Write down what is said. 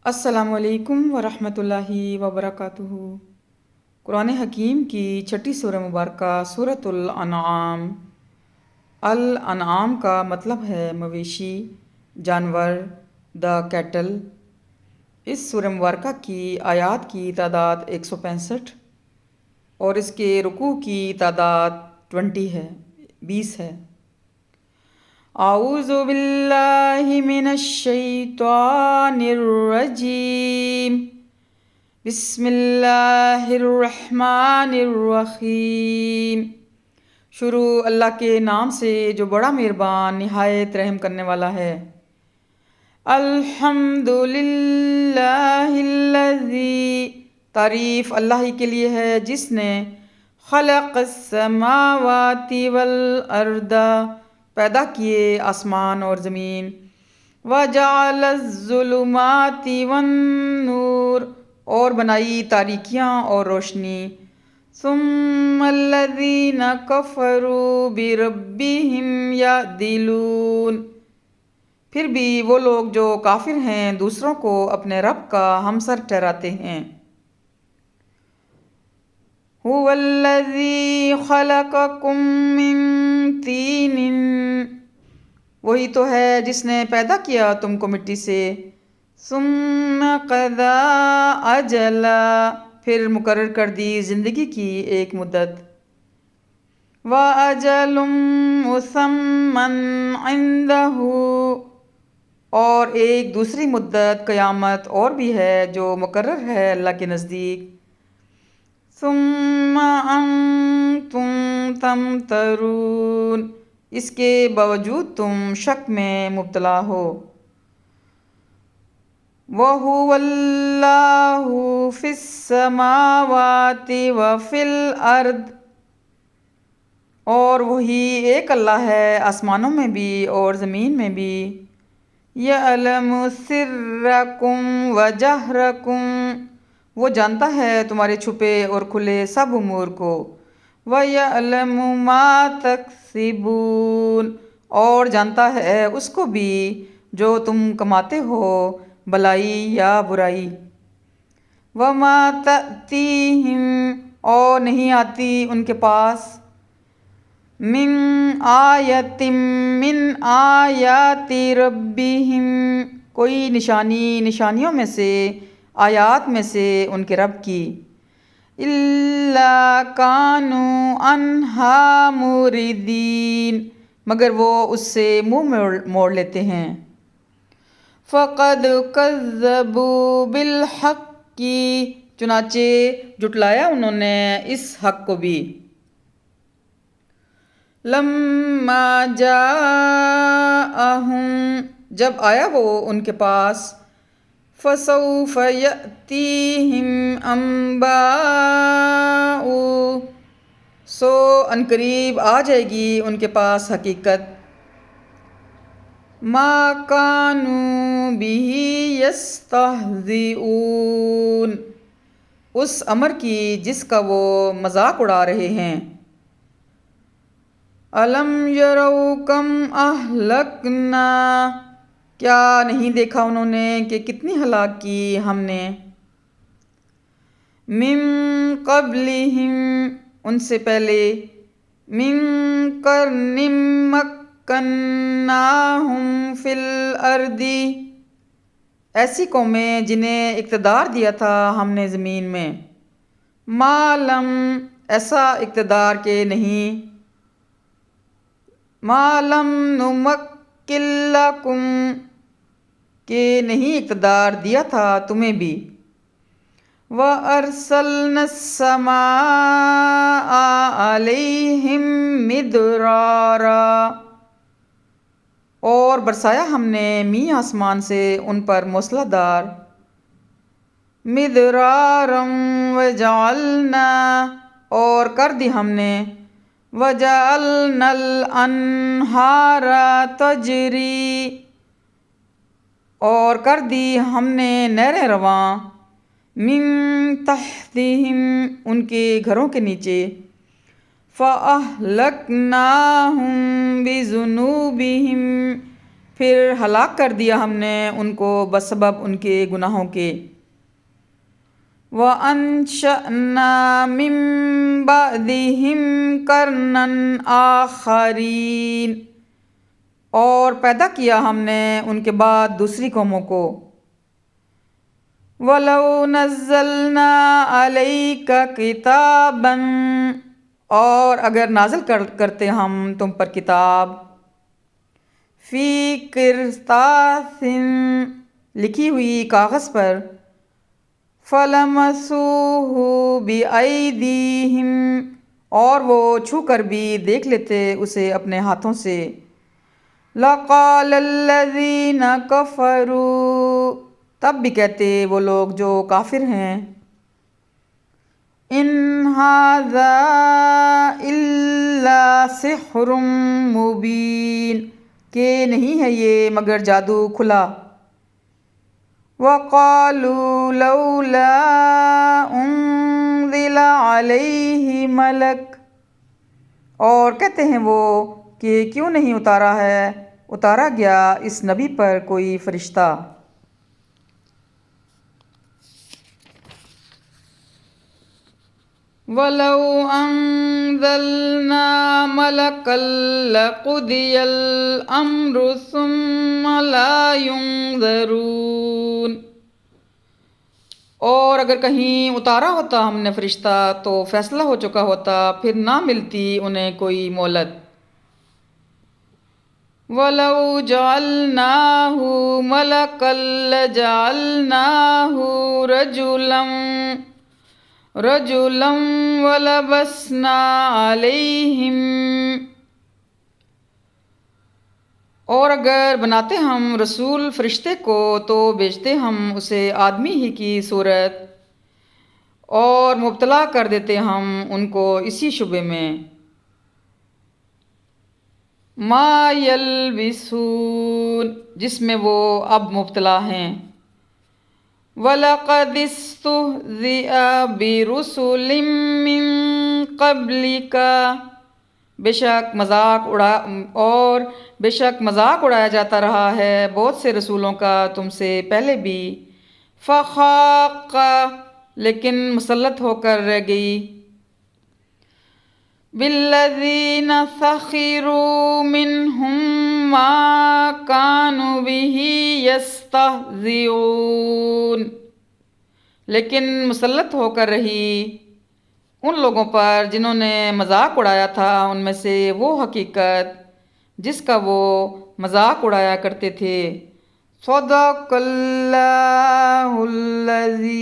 السلام علیکم ورحمۃ اللہ وبرکاتہ۔ قرآن حکیم کی چھٹی سورہ مبارکہ سورۃ الانعام۔ الانعام کا مطلب ہے مویشی، جانور، دا کیٹل۔ اس سورہ مبارکہ کی آیات کی تعداد 165 اور اس کے رکوع کی تعداد 20 ہے۔ اعوذ باللہ من الشیطان الرجیم، بسم اللہ الرحمن الرحیم۔ شروع اللہ کے نام سے جو بڑا مہربان نہایت رحم کرنے والا ہے۔ الحمد للہ الذی، تعریف اللہ ہی کے لیے ہے جس نے خلق السماوات والارض، پیدا کیے آسمان اور زمین، وجعل الظلمات والنور، اور بنائی تاریکیاں اور روشنی، ثم الذین کفروا بربہم یعدلون، پھر بھی وہ لوگ جو کافر ہیں دوسروں کو اپنے رب کا ہمسر ٹھہراتے ہیں۔ هو الذی خلقکم من طین، وہی تو ہے جس نے پیدا کیا تم کو مٹی سے، ثم قضی اجلا، پھر مقرر کر دی زندگی کی ایک مدت، وَأَجَلٌ مُّسَمًّى عِندَهُ، اور ایک دوسری مدت قیامت اور بھی ہے جو مقرر ہے اللہ کے نزدیک، ثم انتم تمترون، اس کے باوجود تم شک میں مبتلا ہو۔ وَهُوَ اللَّهُ فِي السَّمَاوَاتِ وَفِي الْأَرْضِ، اور وہی ایک اللہ ہے آسمانوں میں بھی اور زمین میں بھی، يَعْلَمُ سِرَّكُمْ وَجَهْرَكُمْ، وہ جانتا ہے تمہارے چھپے اور کھلے سب امور کو، وَيَعْلَمُ مَا تَكْسِبُونَ، اور جانتا ہے اس کو بھی جو تم کماتے ہو، بھلائی یا برائی، وَمَا تَأْتِيهِمْ، اور نہیں آتی ان کے پاس، مِنْ آیَةٍ مِنْ آیَاتِ رَبِّهِمْ، کوئی نشانیوں میں سے، آیات میں سے ان کے رب کی، إِلَّا كَانُوا عَنْهَا مُعْرِضِينَ، مگر وہ اس سے منہ موڑ لیتے ہیں۔ فَقَدْ كَذَّبُوا بِالْحَقِّ، چنانچہ جھٹلایا انہوں نے اس حق کو بھی، لَمَّا جَاءَهُمْ، جب آیا وہ ان کے پاس، فَسَوْفَ يَأْتِيهِمْ أَنْبَاءُ، سو عنقریب آ جائے گی ان کے پاس حقیقت، مَا كَانُوا بِهِ يَسْتَهْزِئُونَ، اس امر کی جس کا وہ مذاق اڑا رہے ہیں۔ أَلَمْ يَرَوْا كَمْ أَهْلَكْنَا، کیا نہیں دیکھا انہوں نے کہ کتنی ہلاک کی ہم نے، مِن قَبْلِهِمْ، ان سے پہلے، مِن قَرْنٍ مَّكَّنَّاهُمْ فِي الْأَرْضِ، ایسی قومیں جنہیں اقتدار دیا تھا ہم نے زمین میں، مَا لَمْ، ایسا اقتدار کہ نہیں، مَا لَمْ نُمَكِّن لَكُمْ، کہ نہیں اقتدار دیا تھا تمہیں بھی، وَأَرْسَلْنَا السَّمَاءَ عَلَيْهِمْ مِدْرَارًا، اور برسایا ہم نے میاں آسمان سے ان پر موسلا دار، مِدْرَارًا وَجَعَلْنَا، اور کر دی ہم نے، وَجَعَلْنَا الْأَنْهَارَ تَجْرِي، اور کر دی ہم نے نہریں رواں، مِن تحتہم، ان کے گھروں کے نیچے، فَأَهْلَكْنَاهُمْ بِذُنُوبِهِمْ، پھر ہلاک کر دیا ہم نے ان کو بسبب ان کے گناہوں کے۔ وَأَنشَأْنَا مِن بَعْدِهِمْ قَرْنًا آخَرِينَ، اور پیدا کیا ہم نے ان کے بعد دوسری قوموں کو۔ وَلَوْ نَزَّلْنَا عَلَيْكَ كِتَابًا، اور اگر نازل کرتے ہم تم پر کتاب، فی قرطاسٍ، لکھی ہوئی کاغذ پر، فَلَمَسُوهُ بِأَيْدِيهِمْ، اور وہ چھو کر بھی دیکھ لیتے اسے اپنے ہاتھوں سے، لَقَالَ الَّذِينَ كَفَرُوا، تب بھی کہتے وہ لوگ جو کافر ہیں، إِنْ هَذَا إِلَّا سِحْرٌ مُبِينٌ، کہ نہیں ہے یہ مگر جادو کھلا۔ وَقَالُوا لَوْلَا أُنزِلَ عَلَيْهِ مَلَكٌ، اور کہتے ہیں وہ کہ کیوں نہیں اتارا گیا اس نبی پر کوئی فرشتہ۔ وَلَوْ أَنزَلْنَا مَلَكًا لَقُضِيَ الْأَمْرُ ثُمَّ لَا يُنظَرُونَ، اور اگر کہیں اتارا ہوتا ہم نے فرشتہ تو فیصلہ ہو چکا ہوتا، پھر نہ ملتی انہیں کوئی مہلت۔ وَلَوْ جَعَلْنَاهُ مَلَكًا لَجَعَلْنَاهُ رَجُلًا وَلَبَسْنَا عَلَيْهِمْ، اور اگر بناتے ہم رسول فرشتے کو تو بھیجتے ہم اسے آدمی ہی کی صورت، اور مبتلا کر دیتے ہم ان کو اسی شبے میں۔ ما یلبسون، جس میں وہ اب مبتلا ہیں۔ وَلَقَدِ اسْتُهْزِئَ بِرُسُلٍ مِّن قَبْلِكَ، بے شک مذاق اڑایا جاتا رہا ہے بہت سے رسولوں کا تم سے پہلے بھی، فَخَاقَ، لیکن مسلط ہو کر رہ گئی، بِالَّذِينَ سَخِرُوا مِنْهُمْ مَا كَانُوا بِهِ يَسْتَهْزِئُونَ، لیکن مسلط ہو کر رہی ان لوگوں پر جنہوں نے مذاق اڑایا تھا ان میں سے وہ حقیقت جس کا وہ مذاق اڑایا کرتے تھے۔ صدق اللہ العظیم۔